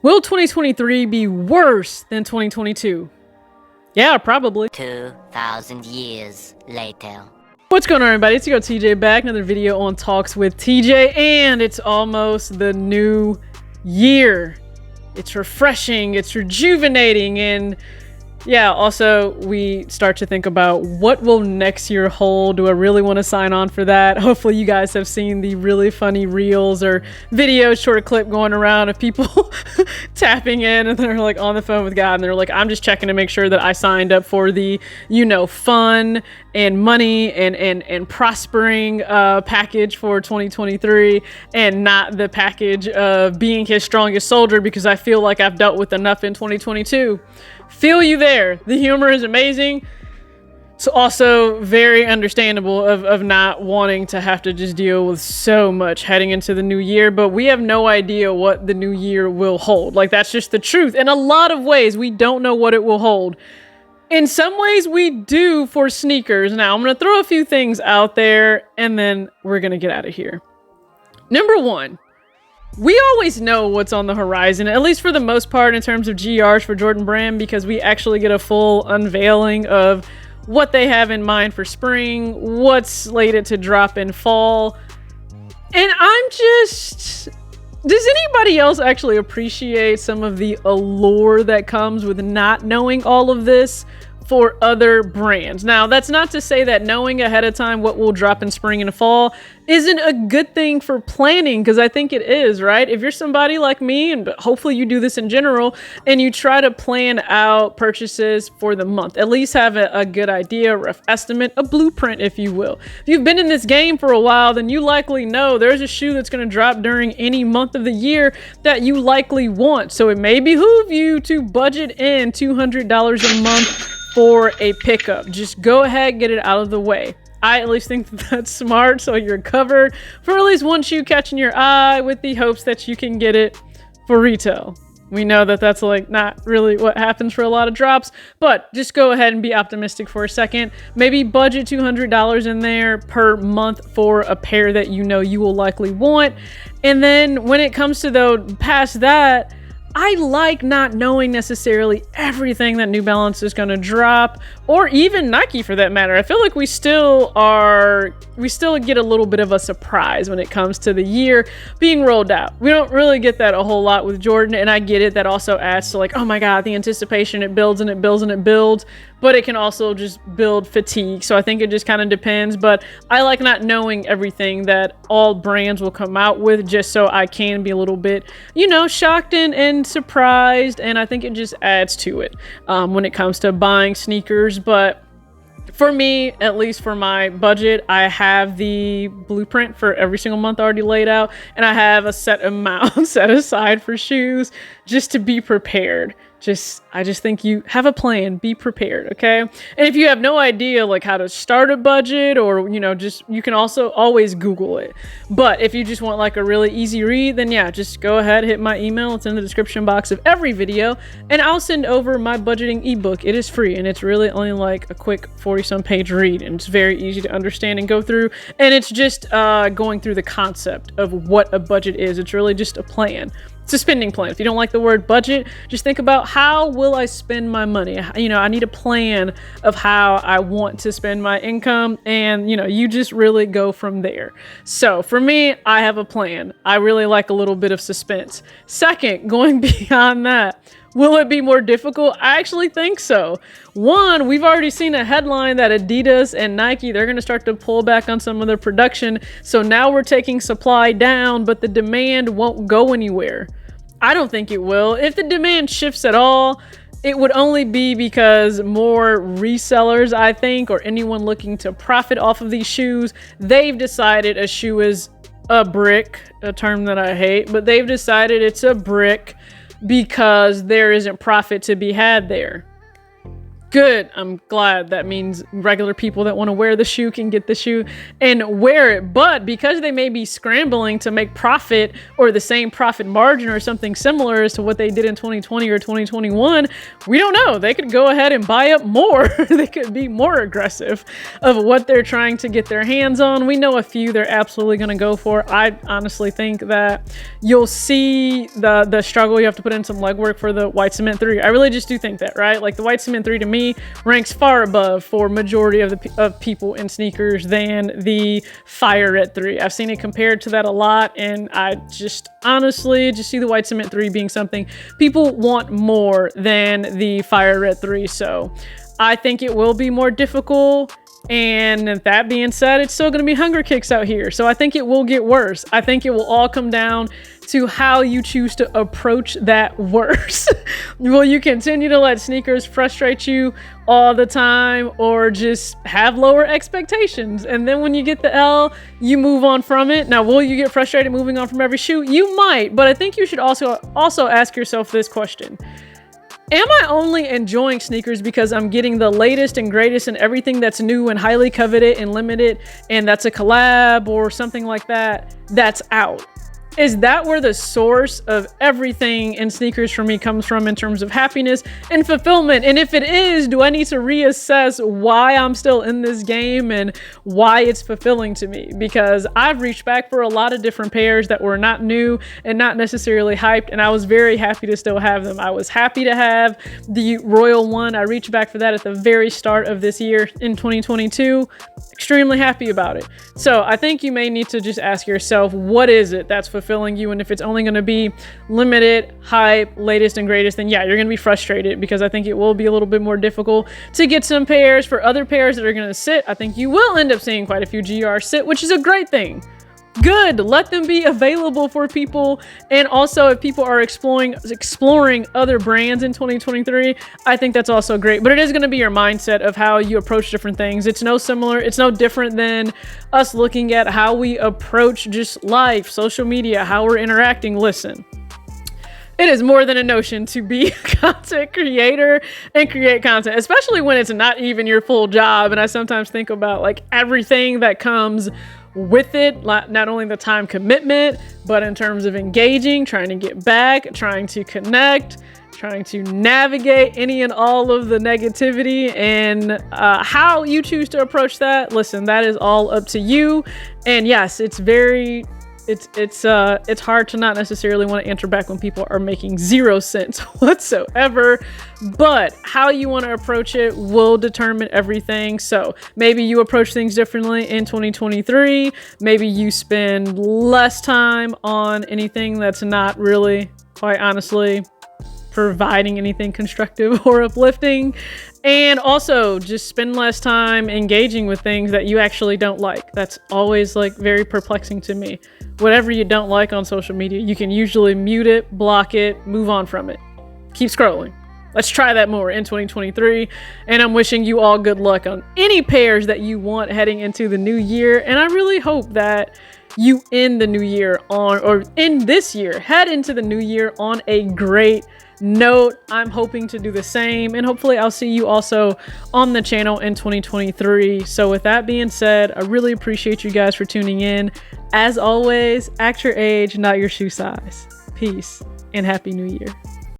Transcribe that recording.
Will 2023 be worse than 2022? Yeah, probably. 2,000 years later. What's going on, everybody? It's your girl TJ back. Another video on Talks with TJ, and it's almost the new year. It's refreshing, it's rejuvenating, and yeah, also we start to think about what will next year hold. Do I really want to sign on for that? Hopefully you guys have seen the really funny reels or videos, short clip going around of people tapping in and they're like on the phone with God and they're like, I'm just checking to make sure that I signed up for the, you know, fun and money and prospering package for 2023 and not the package of being his strongest soldier because I feel like I've dealt with enough in 2022. Feel you there. The humor is amazing. It's also very understandable of not wanting to have to just deal with so much heading into the new year, but we have no idea what the new year will hold. Like, that's just the truth. In a lot of ways, we don't know what it will hold. In some ways, we do for sneakers. Now, I'm going to throw a few things out there, and then we're going to get out of here. Number one, we always know what's on the horizon, at least for the most part in terms of GRs for Jordan Brand, because we actually get a full unveiling of what they have in mind for spring, what's slated to drop in fall. And does anybody else actually appreciate some of the allure that comes with not knowing all of this for other brands? Now, that's not to say that knowing ahead of time what will drop in spring and fall isn't a good thing for planning, because I think it is, right? If you're somebody like me, and hopefully you do this in general, and you try to plan out purchases for the month, at least have a good idea, rough estimate, a blueprint, if you will. If you've been in this game for a while, then you likely know there's a shoe that's going to drop during any month of the year that you likely want. So it may behoove you to budget in $200 a month for a pickup. Just go ahead, get it out of the way. I at least think that's smart, so you're covered for at least one shoe catching your eye with the hopes that you can get it for retail. We know that that's like not really what happens for a lot of drops, but just go ahead and be optimistic for a second. Maybe budget $200 in there per month for a pair that you know you will likely want. And then when it comes to past that, I like not knowing necessarily everything that New Balance is going to drop, or even Nike for that matter. I feel like we still get a little bit of a surprise when it comes to the year being rolled out. We don't really get that a whole lot with Jordan, and I get it. That also adds to like, oh my God, the anticipation, it builds and it builds and it builds, but it can also just build fatigue. So I think it just kind of depends, but I like not knowing everything that all brands will come out with, just so I can be a little bit, you know, shocked and surprised, and I think it just adds to it when it comes to buying sneakers. But for me, at least for my budget, I have the blueprint for every single month already laid out, and I have a set amount set aside for shoes just to be prepared. I just think you have a plan, be prepared, okay? And if you have no idea like how to start a budget, or, you know, just, you can also always Google it. But if you just want like a really easy read, then yeah, just go ahead, hit my email. It's in the description box of every video, and I'll send over my budgeting ebook. It is free, and it's really only like a quick 40-some page read, and it's very easy to understand and go through. And it's just going through the concept of what a budget is. It's really just a plan. It's a spending plan. If you don't like the word budget, just think about, how will I spend my money? You know, I need a plan of how I want to spend my income, and, you know, you just really go from there. So for me, I have a plan. I really like a little bit of suspense. Second, going beyond that, will it be more difficult? I actually think so. One, we've already seen a headline that Adidas and Nike, they're going to start to pull back on some of their production. So now we're taking supply down, but the demand won't go anywhere. I don't think it will. If the demand shifts at all, it would only be because more resellers, I think, or anyone looking to profit off of these shoes, they've decided a shoe is a brick, a term that I hate, but they've decided it's a brick because there isn't profit to be had there. Good. I'm glad. That means regular people that want to wear the shoe can get the shoe and wear it. But because they may be scrambling to make profit or the same profit margin or something similar as to what they did in 2020 or 2021, we don't know. They could go ahead and buy up more. They could be more aggressive of what they're trying to get their hands on. We know a few they're absolutely going to go for. I honestly think that you'll see the struggle. You have to put in some legwork for the White Cement 3. I really just do think that, right? Like the White Cement 3 to me ranks far above for majority of people in sneakers than the Fire Red 3. I've seen it compared to that a lot, and I just honestly just see the White Cement 3 being something people want more than the Fire Red 3. So I think it will be more difficult. And that being said, it's still going to be hunger kicks out here. So I think it will get worse. I think it will all come down to how you choose to approach that worse. Will you continue to let sneakers frustrate you all the time, or just have lower expectations? And then when you get the L, you move on from it. Now, will you get frustrated moving on from every shoe? You might, but I think you should also ask yourself this question. Am I only enjoying sneakers because I'm getting the latest and greatest and everything that's new and highly coveted and limited, and that's a collab or something like that that's out? Is that where the source of everything in sneakers for me comes from in terms of happiness and fulfillment? And if it is, do I need to reassess why I'm still in this game and why it's fulfilling to me? Because I've reached back for a lot of different pairs that were not new and not necessarily hyped, and I was very happy to still have them. I was happy to have the Royal one. I reached back for that at the very start of this year in 2022. Extremely happy about it. So I think you may need to just ask yourself, what is it that's fulfilling you? And if it's only going to be limited, hype, latest and greatest, then yeah, you're going to be frustrated, because I think it will be a little bit more difficult to get some pairs. For other pairs that are going to sit, I think you will end up seeing quite a few GR sit, which is a great thing. Good. Let them be available for people. And also, if people are exploring other brands in 2023, I think that's also great. But it is going to be your mindset of how you approach different things. It's no different than us looking at how we approach just life, social media, how we're interacting. Listen, it is more than a notion to be a content creator and create content, especially when it's not even your full job. And I sometimes think about like everything that comes with it, not only the time commitment, but in terms of engaging, trying to get back, trying to connect, trying to navigate any and all of the negativity, and how you choose to approach that. Listen, that is all up to you. And yes, it's hard to not necessarily want to answer back when people are making 0 sense whatsoever, but how you want to approach it will determine everything. So maybe you approach things differently in 2023. Maybe you spend less time on anything that's not really, quite honestly, providing anything constructive or uplifting. And also just spend less time engaging with things that you actually don't like. That's always like very perplexing to me. Whatever you don't like on social media, you can usually mute it, block it, move on from it. Keep scrolling. Let's try that more in 2023. And I'm wishing you all good luck on any pairs that you want heading into the new year. And I really hope that you end the new year head into the new year on a great note. I'm hoping to do the same, and hopefully I'll see you also on the channel in 2023. So with that being said, I really appreciate you guys for tuning in. As always, act your age, not your shoe size. Peace and Happy New Year.